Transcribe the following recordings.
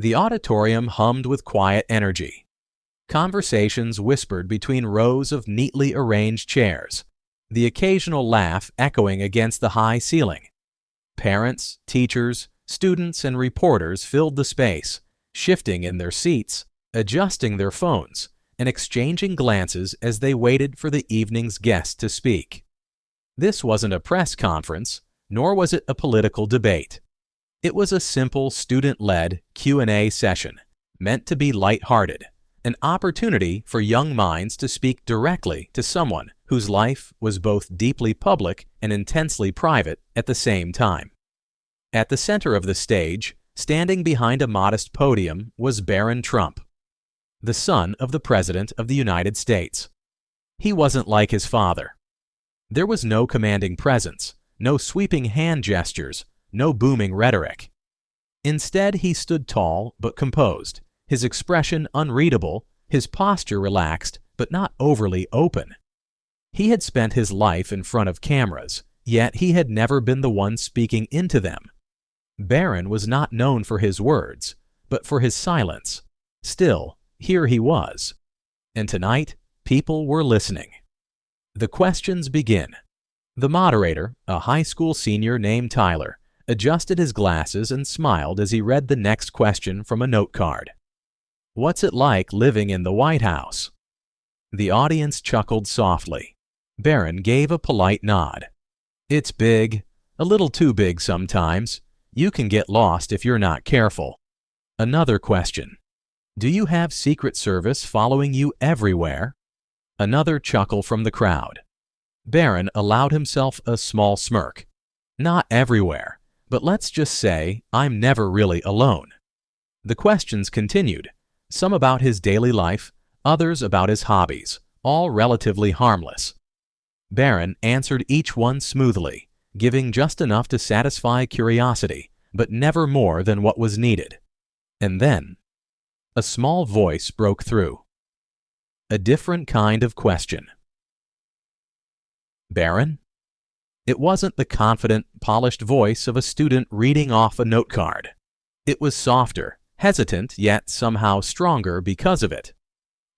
The auditorium hummed with quiet energy. Conversations whispered between rows of neatly arranged chairs, the occasional laugh echoing against the high ceiling. Parents, teachers, students, and reporters filled the space, shifting in their seats, adjusting their phones, and exchanging glances as they waited for the evening's guest to speak. This wasn't a press conference, nor was it a political debate. It was a simple student-led Q&A session, meant to be lighthearted, an opportunity for young minds to speak directly to someone whose life was both deeply public and intensely private at the same time. At the center of the stage, standing behind a modest podium, was Barron Trump, the son of the President of the United States. He wasn't like his father. There was no commanding presence, no sweeping hand gestures, no booming rhetoric. Instead, he stood tall but composed, his expression unreadable, his posture relaxed but not overly open. He had spent his life in front of cameras, yet he had never been the one speaking into them. Barron was not known for his words, but for his silence. Still, here he was. And tonight, people were listening. The questions begin. The moderator, a high school senior named Tyler, adjusted his glasses and smiled as he read the next question from a note card. "What's it like living in the White House?" The audience chuckled softly. Barron gave a polite nod. "It's big, a little too big sometimes. You can get lost if you're not careful." Another question. "Do you have Secret Service following you everywhere?" Another chuckle from the crowd. Barron allowed himself a small smirk. "Not everywhere, but let's just say I'm never really alone." The questions continued, some about his daily life, others about his hobbies, all relatively harmless. Barron answered each one smoothly, giving just enough to satisfy curiosity, but never more than what was needed. And then, a small voice broke through. A different kind of question. "Barron?" It wasn't the confident, polished voice of a student reading off a note card. It was softer, hesitant, yet somehow stronger because of it.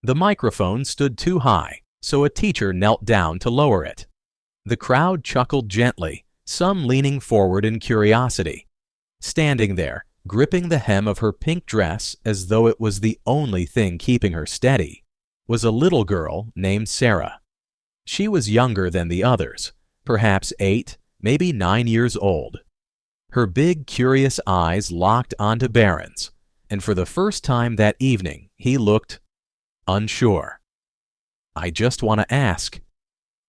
The microphone stood too high, so a teacher knelt down to lower it. The crowd chuckled gently, some leaning forward in curiosity. Standing there, gripping the hem of her pink dress as though it was the only thing keeping her steady, was a little girl named Sarah. She was younger than the others, perhaps 8, maybe 9 years old. Her big, curious eyes locked onto Barron's, and for the first time that evening, he looked unsure. "I just want to ask."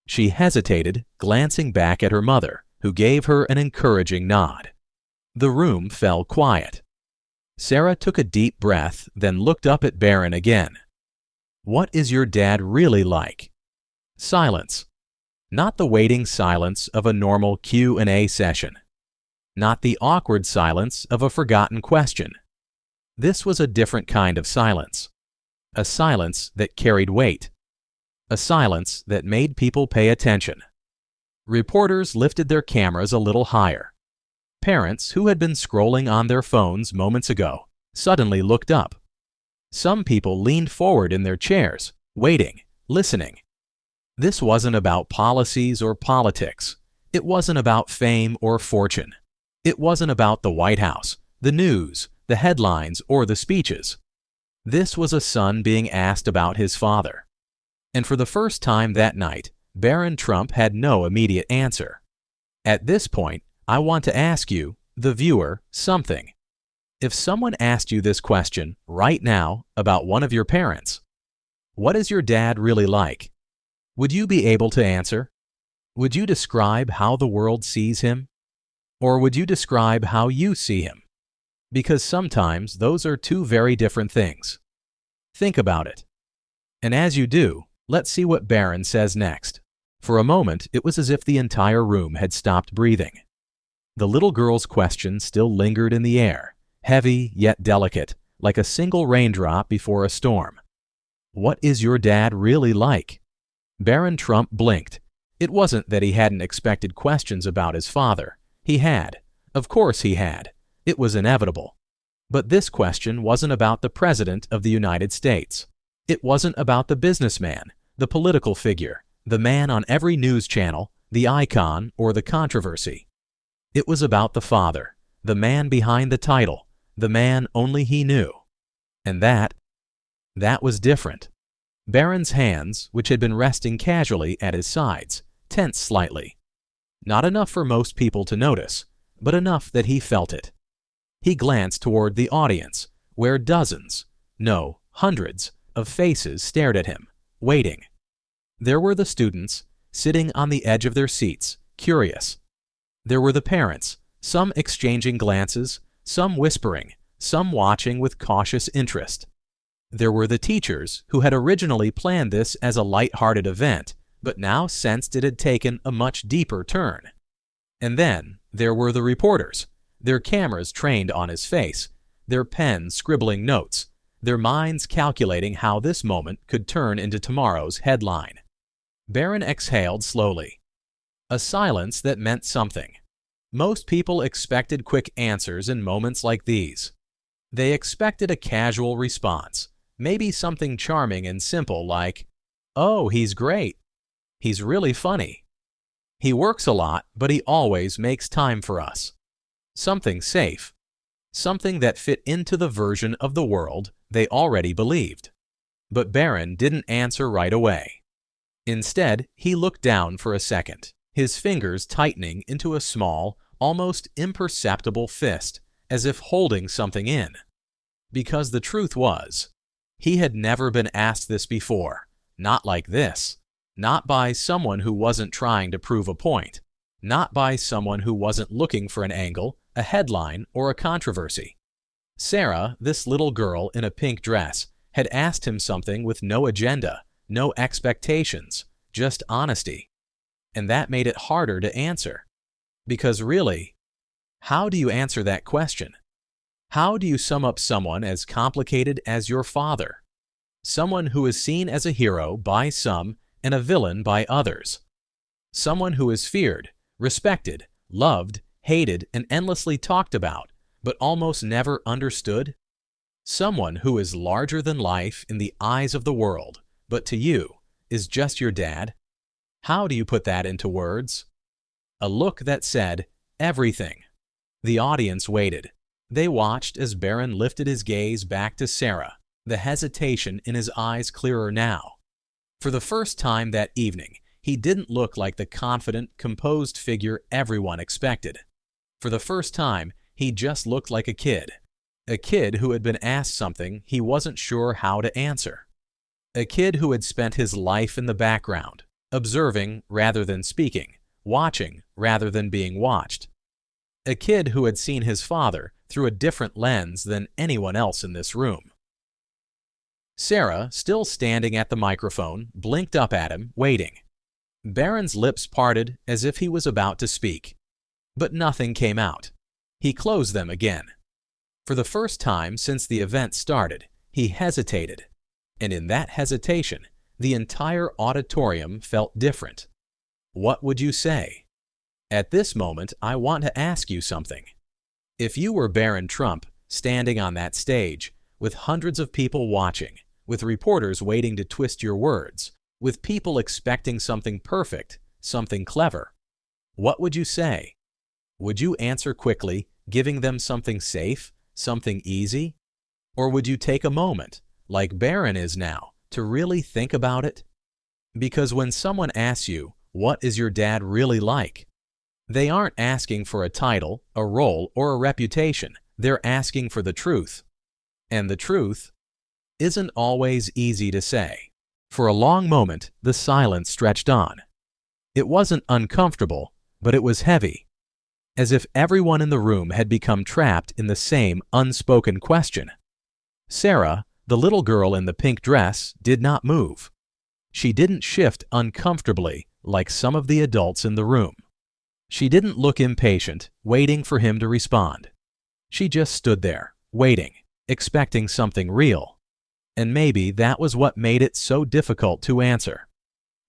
She hesitated, glancing back at her mother, who gave her an encouraging nod. The room fell quiet. Sarah took a deep breath, then looked up at Barron again. "What is your dad really like?" Silence. Not the waiting silence of a normal Q&A session. Not the awkward silence of a forgotten question. This was a different kind of silence. A silence that carried weight. A silence that made people pay attention. Reporters lifted their cameras a little higher. Parents who had been scrolling on their phones moments ago suddenly looked up. Some people leaned forward in their chairs, waiting, listening. This wasn't about policies or politics. It wasn't about fame or fortune. It wasn't about the White House, the news, the headlines, or the speeches. This was a son being asked about his father. And for the first time that night, Barron Trump had no immediate answer. At this point, I want to ask you, the viewer, something. If someone asked you this question right now about one of your parents, what is your dad really like? Would you be able to answer? Would you describe how the world sees him? Or would you describe how you see him? Because sometimes those are two very different things. Think about it. And as you do, let's see what Barron says next. For a moment, it was as if the entire room had stopped breathing. The little girl's question still lingered in the air, heavy yet delicate, like a single raindrop before a storm. What is your dad really like? Barron Trump blinked. It wasn't that he hadn't expected questions about his father. He had. Of course he had. It was inevitable. But this question wasn't about the President of the United States. It wasn't about the businessman, the political figure, the man on every news channel, the icon, or the controversy. It was about the father, the man behind the title, the man only he knew. And that was different. Barron's hands, which had been resting casually at his sides, tensed slightly. Not enough for most people to notice, but enough that he felt it. He glanced toward the audience, where dozens, no, hundreds, of faces stared at him, waiting. There were the students, sitting on the edge of their seats, curious. There were the parents, some exchanging glances, some whispering, some watching with cautious interest. There were the teachers who had originally planned this as a light-hearted event, but now sensed it had taken a much deeper turn. And then there were the reporters, their cameras trained on his face, their pens scribbling notes, their minds calculating how this moment could turn into tomorrow's headline. Barron exhaled slowly. A silence that meant something. Most people expected quick answers in moments like these. They expected a casual response, maybe something charming and simple like, "Oh, he's great. He's really funny. He works a lot, but he always makes time for us." Something safe. Something that fit into the version of the world they already believed. But Barron didn't answer right away. Instead, he looked down for a second, his fingers tightening into a small, almost imperceptible fist, as if holding something in. Because the truth was, he had never been asked this before, not like this, not by someone who wasn't trying to prove a point, not by someone who wasn't looking for an angle, a headline, or a controversy. Sarah, this little girl in a pink dress, had asked him something with no agenda, no expectations, just honesty. And that made it harder to answer. Because really, how do you answer that question? How do you sum up someone as complicated as your father? Someone who is seen as a hero by some and a villain by others. Someone who is feared, respected, loved, hated, and endlessly talked about, but almost never understood. Someone who is larger than life in the eyes of the world, but to you, is just your dad. How do you put that into words? A look that said, everything. The audience waited. They watched as Barron lifted his gaze back to Sarah, the hesitation in his eyes clearer now. For the first time that evening, he didn't look like the confident, composed figure everyone expected. For the first time, he just looked like a kid who had been asked something he wasn't sure how to answer. A kid who had spent his life in the background, observing rather than speaking, watching rather than being watched. A kid who had seen his father through a different lens than anyone else in this room. Sarah, still standing at the microphone, blinked up at him, waiting. Barron's lips parted as if he was about to speak. But nothing came out. He closed them again. For the first time since the event started, he hesitated. And in that hesitation, the entire auditorium felt different. What would you say? At this moment, I want to ask you something. If you were Barron Trump, standing on that stage, with hundreds of people watching, with reporters waiting to twist your words, with people expecting something perfect, something clever, what would you say? Would you answer quickly, giving them something safe, something easy? Or would you take a moment, like Barron is now, to really think about it? Because when someone asks you, what is your dad really like? They aren't asking for a title, a role, or a reputation. They're asking for the truth. And the truth isn't always easy to say. For a long moment, the silence stretched on. It wasn't uncomfortable, but it was heavy, as if everyone in the room had become trapped in the same unspoken question. Sarah, the little girl in the pink dress, did not move. She didn't shift uncomfortably like some of the adults in the room. She didn't look impatient, waiting for him to respond. She just stood there, waiting, expecting something real. And maybe that was what made it so difficult to answer.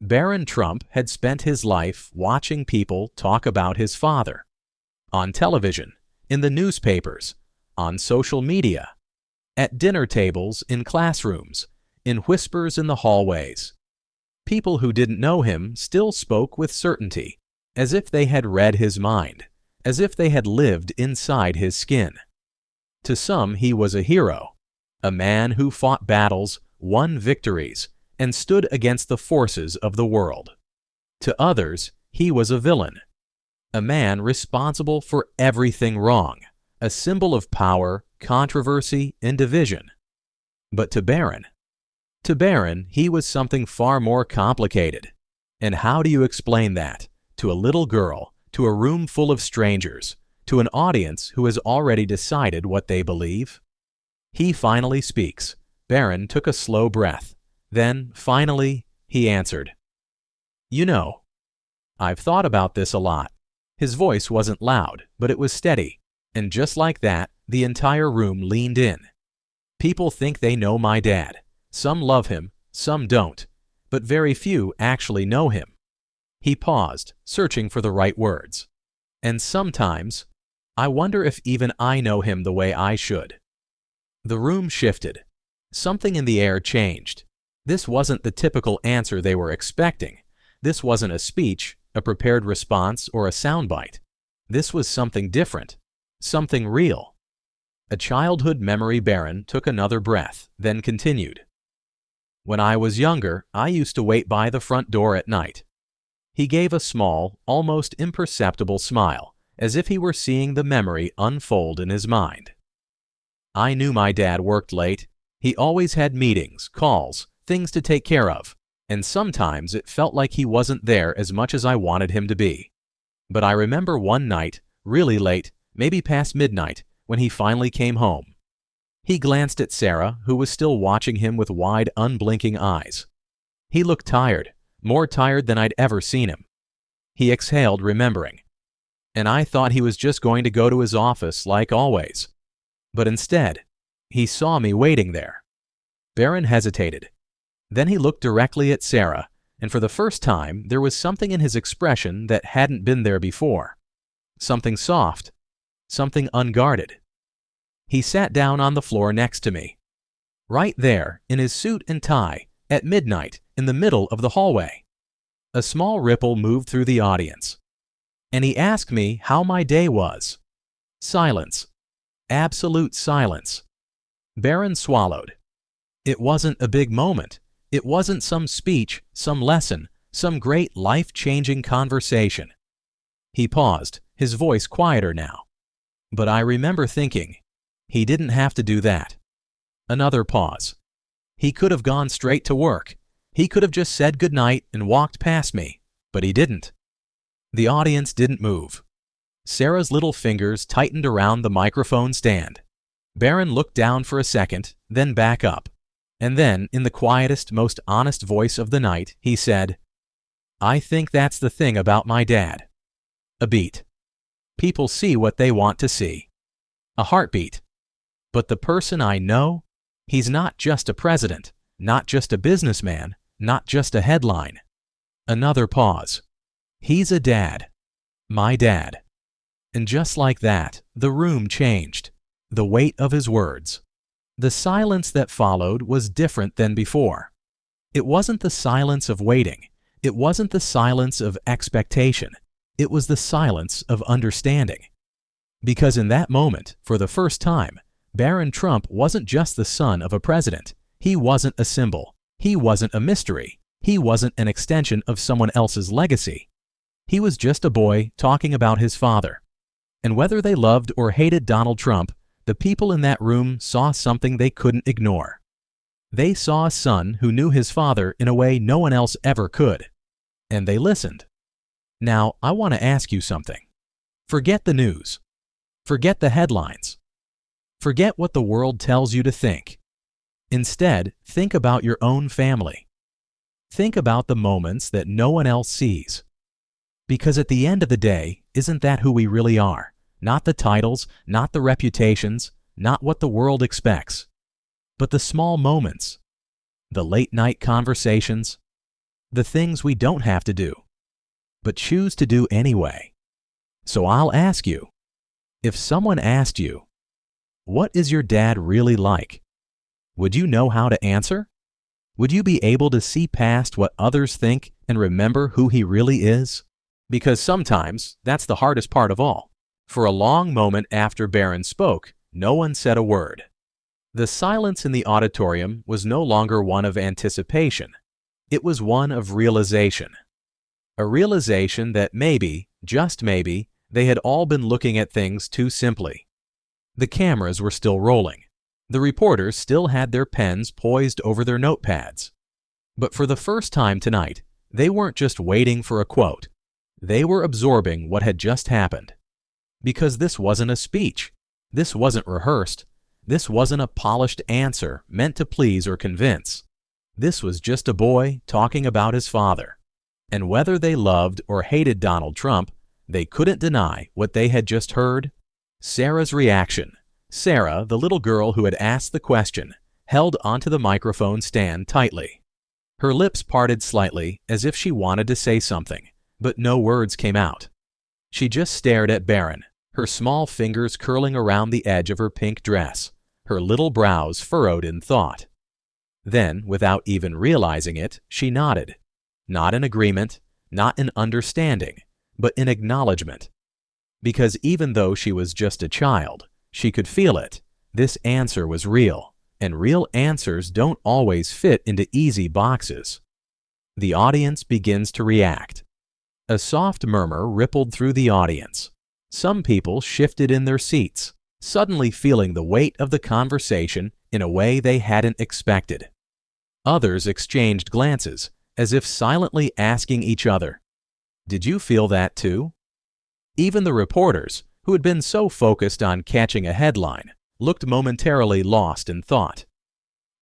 Barron Trump had spent his life watching people talk about his father. On television, in the newspapers, on social media, at dinner tables in classrooms, in whispers in the hallways. People who didn't know him still spoke with certainty, as if they had read his mind, as if they had lived inside his skin. To some, he was a hero, a man who fought battles, won victories, and stood against the forces of the world. To others, he was a villain, a man responsible for everything wrong, a symbol of power, controversy, and division. But to Barron, he was something far more complicated. And how do you explain that to a little girl, to a room full of strangers, to an audience who has already decided what they believe? He finally speaks. Barron took a slow breath. Then, finally, he answered, "You know, I've thought about this a lot." His voice wasn't loud, but it was steady. And just like that, the entire room leaned in. People think they know my dad. Some love him, some don't, but very few actually know him. He paused, searching for the right words. And sometimes, I wonder if even I know him the way I should. The room shifted. Something in the air changed. This wasn't the typical answer they were expecting. This wasn't a speech, a prepared response, or a soundbite. This was something different, something real. A childhood memory. Barron took another breath, then continued. When I was younger, I used to wait by the front door at night. He gave a small, almost imperceptible smile, as if he were seeing the memory unfold in his mind. I knew my dad worked late. He always had meetings, calls, things to take care of, and sometimes it felt like he wasn't there as much as I wanted him to be. But I remember one night, really late, maybe past midnight, when he finally came home. He glanced at Sarah, who was still watching him with wide, unblinking eyes. He looked tired, more tired than I'd ever seen him. He exhaled, remembering. And I thought he was just going to go to his office like always. But instead, he saw me waiting there. Barron hesitated. Then he looked directly at Sarah, and for the first time there was something in his expression that hadn't been there before. Something soft, something unguarded. He sat down on the floor next to me. Right there, in his suit and tie, at midnight, in the middle of the hallway. A small ripple moved through the audience. And he asked me how my day was. Silence. Absolute silence. Barron swallowed. It wasn't a big moment. It wasn't some speech, some lesson, some great life-changing conversation. He paused, his voice quieter now. But I remember thinking, he didn't have to do that. Another pause. He could have gone straight to work. He could have just said goodnight and walked past me, but he didn't. The audience didn't move. Sarah's little fingers tightened around the microphone stand. Barron looked down for a second, then back up. And then, in the quietest, most honest voice of the night, he said, I think that's the thing about my dad. A beat. People see what they want to see. A heartbeat. But the person I know, he's not just a president, not just a businessman, not just a headline. Another pause. He's a dad. My dad. And just like that, the room changed. The weight of his words. The silence that followed was different than before. It wasn't the silence of waiting. It wasn't the silence of expectation. It was the silence of understanding. Because in that moment, for the first time, Barron Trump wasn't just the son of a president. He wasn't a symbol. He wasn't a mystery. He wasn't an extension of someone else's legacy. He was just a boy talking about his father. And whether they loved or hated Donald Trump, the people in that room saw something they couldn't ignore. They saw a son who knew his father in a way no one else ever could. And they listened. Now, I want to ask you something. Forget the news. Forget the headlines. Forget what the world tells you to think. Instead, think about your own family. Think about the moments that no one else sees. Because at the end of the day, isn't that who we really are? Not the titles, not the reputations, not what the world expects, but the small moments, the late-night conversations, the things we don't have to do, but choose to do anyway. So I'll ask you, if someone asked you, What is your dad really like? Would you know how to answer? Would you be able to see past what others think and remember who he really is? Because sometimes that's the hardest part of all. For a long moment after Barron spoke, no one said a word. The silence in the auditorium was no longer one of anticipation. It was one of realization. A realization that maybe, just maybe, they had all been looking at things too simply. The cameras were still rolling. The reporters still had their pens poised over their notepads. But for the first time tonight, they weren't just waiting for a quote. They were absorbing what had just happened. Because this wasn't a speech. This wasn't rehearsed. This wasn't a polished answer meant to please or convince. This was just a boy talking about his father. And whether they loved or hated Donald Trump, they couldn't deny what they had just heard. Sarah's reaction. Sarah, the little girl who had asked the question, held onto the microphone stand tightly. Her lips parted slightly as if she wanted to say something, but no words came out. She just stared at Barron, her small fingers curling around the edge of her pink dress, her little brows furrowed in thought. Then, without even realizing it, she nodded. Not in agreement, not in understanding, but in acknowledgement. Because even though she was just a child, she could feel it. This answer was real, and real answers don't always fit into easy boxes. The audience begins to react. A soft murmur rippled through the audience. Some people shifted in their seats, suddenly feeling the weight of the conversation in a way they hadn't expected. Others exchanged glances, as if silently asking each other, "Did you feel that too?" Even the reporters, who had been so focused on catching a headline, looked momentarily lost in thought.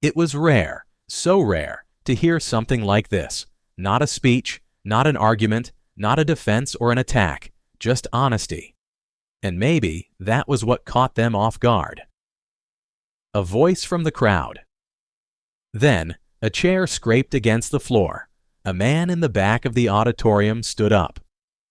It was rare, so rare, to hear something like this. Not a speech, not an argument, not a defense or an attack, just honesty. And maybe that was what caught them off guard. A voice from the crowd. Then, a chair scraped against the floor. A man in the back of the auditorium stood up.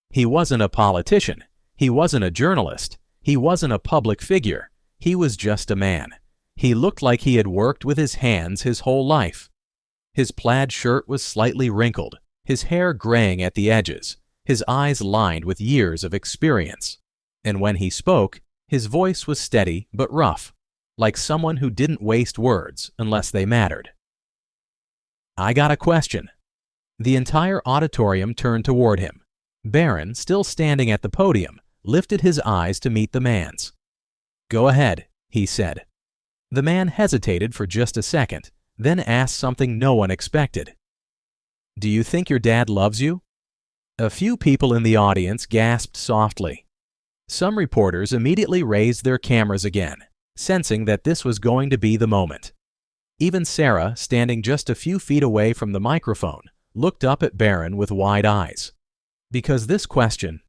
He wasn't a politician. He wasn't a journalist. He wasn't a public figure. He was just a man. He looked like he had worked with his hands his whole life. His plaid shirt was slightly wrinkled, his hair graying at the edges, his eyes lined with years of experience. And when he spoke, his voice was steady but rough, like someone who didn't waste words unless they mattered. "I got a question." The entire auditorium turned toward him. Barron, still standing at the podium, lifted his eyes to meet the man's. "Go ahead," he said. The man hesitated for just a second, then asked something no one expected. "Do you think your dad loves you?" A few people in the audience gasped softly. Some reporters immediately raised their cameras again, sensing that this was going to be the moment. Even Sarah, standing just a few feet away from the microphone, looked up at Barron with wide eyes. Because this question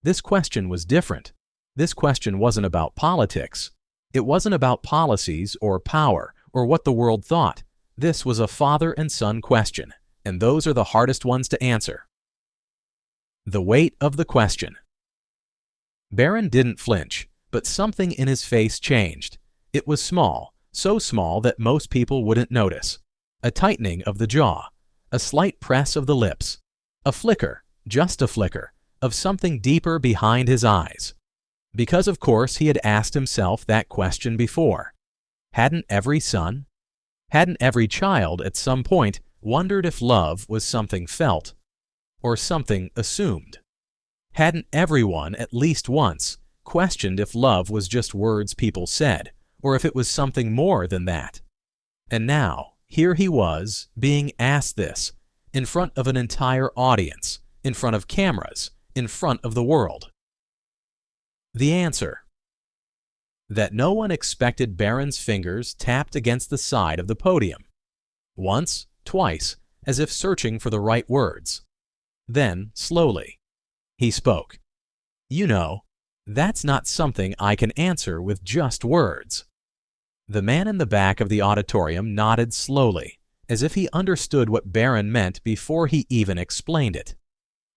was different. This question wasn't about politics. It wasn't about policies or power or what the world thought. This was a father and son question, and those are the hardest ones to answer. The weight of the question. Barron didn't flinch, but something in his face changed. It was small, so small that most people wouldn't notice. A tightening of the jaw, a slight press of the lips, a flicker, just a flicker, of something deeper behind his eyes. Because of course he had asked himself that question before. Hadn't every son, hadn't every child at some point wondered if love was something felt or something assumed? Hadn't everyone at least once questioned if love was just words people said, or if it was something more than that? And now, here he was, being asked this, in front of an entire audience, in front of cameras, in front of the world. The answer: that no one expected Barron's fingers tapped against the side of the podium. Once, twice, as if searching for the right words. Then, slowly, he spoke. "You know, that's not something I can answer with just words." The man in the back of the auditorium nodded slowly, as if he understood what Barron meant before he even explained it.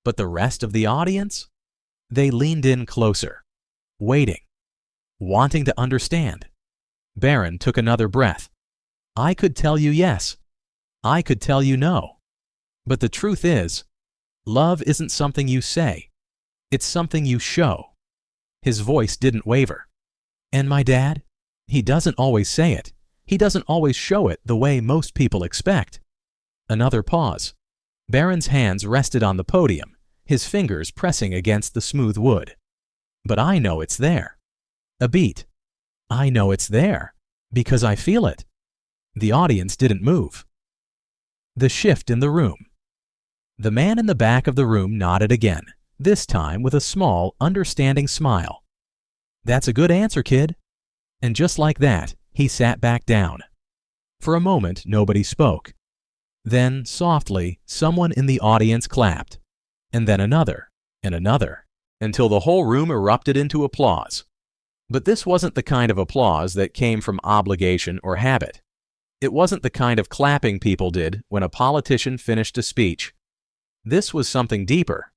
But the rest of the audience? They leaned in closer, waiting. wanting to understand. Barron took another breath. I could tell you yes. I could tell you no. But the truth is, love isn't something you say. It's something you show. His voice didn't waver. And my dad? He doesn't always say it. He doesn't always show it the way most people expect. Another pause. Barron's hands rested on the podium, his fingers pressing against the smooth wood. But I know it's there. A beat. I know it's there, because I feel it. The audience didn't move. The shift in the room. The man in the back of the room nodded again, this time with a small, understanding smile. That's a good answer, kid. And just like that, he sat back down. For a moment, nobody spoke. Then, softly, someone in the audience clapped. And then another, and another, until the whole room erupted into applause. But this wasn't the kind of applause that came from obligation or habit. It wasn't the kind of clapping people did when a politician finished a speech. This was something deeper.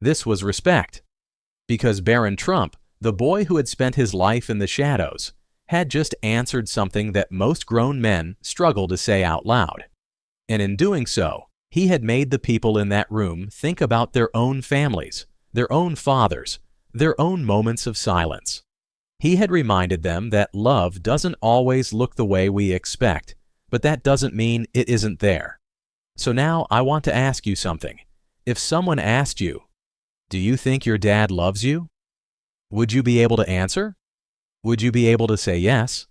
This was respect. Because Barron Trump, the boy who had spent his life in the shadows, had just answered something that most grown men struggle to say out loud. And in doing so, he had made the people in that room think about their own families, their own fathers, their own moments of silence. He had reminded them that love doesn't always look the way we expect, but that doesn't mean it isn't there. So now I want to ask you something. If someone asked you, "Do you think your dad loves you?" Would you be able to answer? Would you be able to say yes?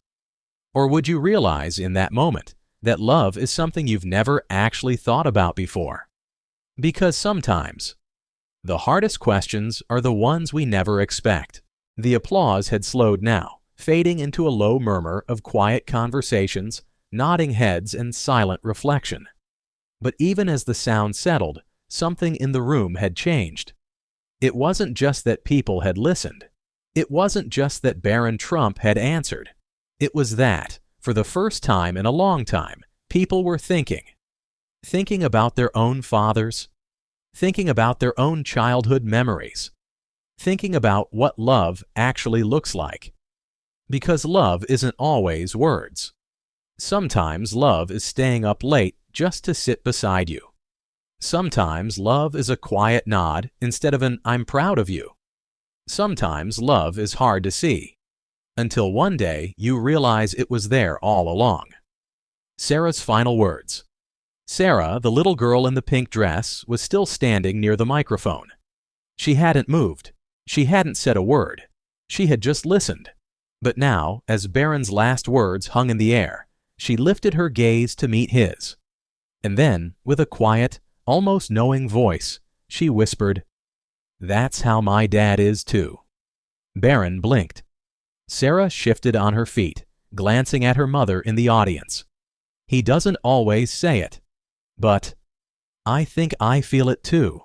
Or would you realize in that moment that love is something you've never actually thought about before? Because sometimes the hardest questions are the ones we never expect. The applause had slowed now, fading into a low murmur of quiet conversations, nodding heads, and silent reflection. But even as the sound settled, something in the room had changed. It wasn't just that people had listened. It wasn't just that Barron Trump had answered. It was that, for the first time in a long time, people were thinking. Thinking about their own fathers. Thinking about their own childhood memories. Thinking about what love actually looks like. Because love isn't always words. Sometimes love is staying up late just to sit beside you. Sometimes love is a quiet nod instead of an "I'm proud of you." Sometimes love is hard to see, until one day you realize it was there all along. Sarah's final words. Sarah, the little girl in the pink dress, was still standing near the microphone. She hadn't moved. She hadn't said a word. She had just listened. But now, as Barron's last words hung in the air, she lifted her gaze to meet his. And then, with a quiet, almost knowing voice, she whispered, "That's how my dad is too." Barron blinked. Sarah shifted on her feet, glancing at her mother in the audience. He doesn't always say it, but I think I feel it too.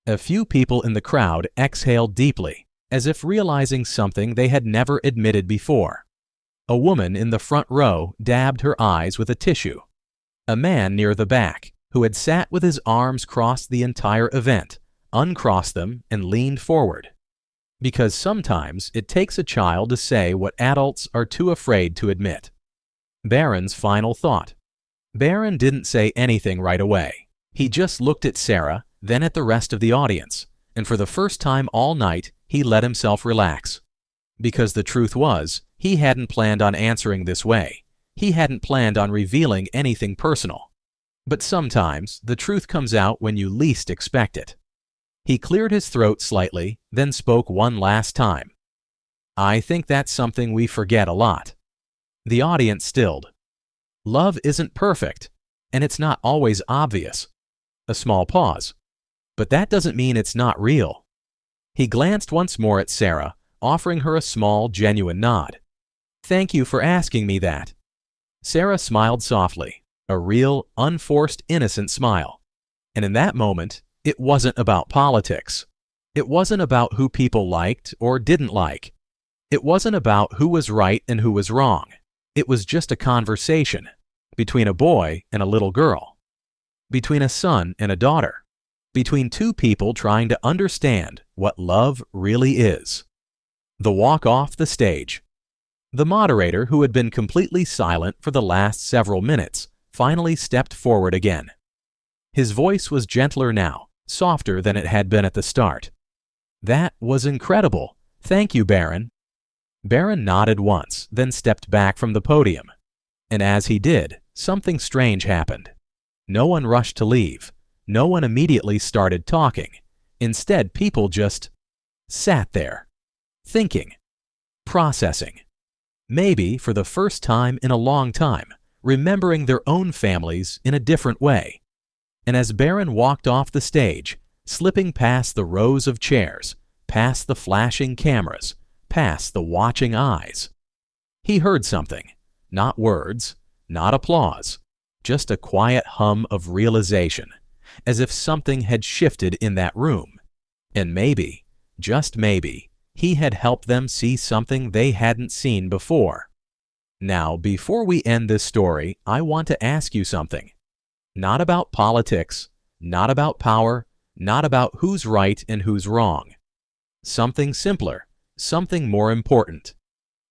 A few people in the crowd exhaled deeply, as if realizing something they had never admitted before. A woman in the front row dabbed her eyes with a tissue. A man near the back, who had sat with his arms crossed the entire event, uncrossed them and leaned forward. Because sometimes it takes a child to say what adults are too afraid to admit. Barron's final thought. Barron didn't say anything right away. He just looked at Sarah, then at the rest of the audience, and for the first time all night, he let himself relax. Because the truth was, he hadn't planned on answering this way. He hadn't planned on revealing anything personal. But sometimes, the truth comes out when you least expect it. He cleared his throat slightly, then spoke one last time. I think that's something we forget a lot. The audience stilled. Love isn't perfect, and it's not always obvious. A small pause. But that doesn't mean it's not real. He glanced once more at Sarah, offering her a small, genuine nod. Thank you for asking me that. Sarah smiled softly, a real, unforced, innocent smile. And in that moment, it wasn't about politics. It wasn't about who people liked or didn't like. It wasn't about who was right and who was wrong. It was just a conversation between a boy and a little girl, between a son and a daughter, between two people trying to understand what love really is. The walk off the stage. The moderator, who had been completely silent for the last several minutes, finally stepped forward again. His voice was gentler now, softer than it had been at the start. "That was incredible. Thank you, Barron." Barron nodded once, then stepped back from the podium. And as he did, something strange happened. No one rushed to leave. No one immediately started talking. Instead, people just sat there, thinking, processing. Maybe for the first time in a long time, remembering their own families in a different way. And as Barron walked off the stage, slipping past the rows of chairs, past the flashing cameras, past the watching eyes, he heard something. Not words, not applause, just a quiet hum of realization, as if something had shifted in that room. And maybe, just maybe, he had helped them see something they hadn't seen before. Now, before we end this story, I want to ask you something. Not about politics, not about power, not about who's right and who's wrong. Something simpler, something more important.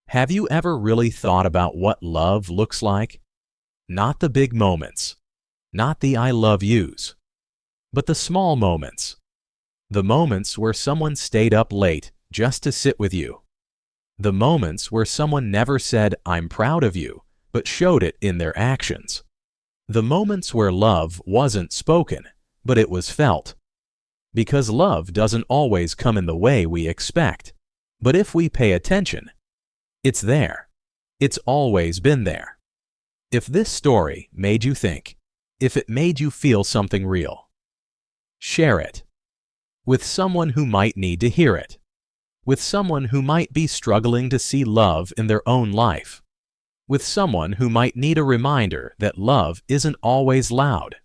Have you ever really thought about what love looks like? Not the big moments, not the I love yous, but the small moments. The moments where someone stayed up late just to sit with you. The moments where someone never said, "I'm proud of you," but showed it in their actions. The moments where love wasn't spoken, but it was felt. Because love doesn't always come in the way we expect. But if we pay attention, it's there. It's always been there. If this story made you think, if it made you feel something real, share it with someone who might need to hear it, with someone who might be struggling to see love in their own life, with someone who might need a reminder that love isn't always loud,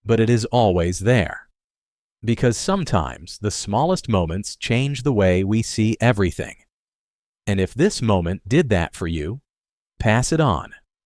but it is always there. Because sometimes the smallest moments change the way we see everything. And if this moment did that for you, pass it on.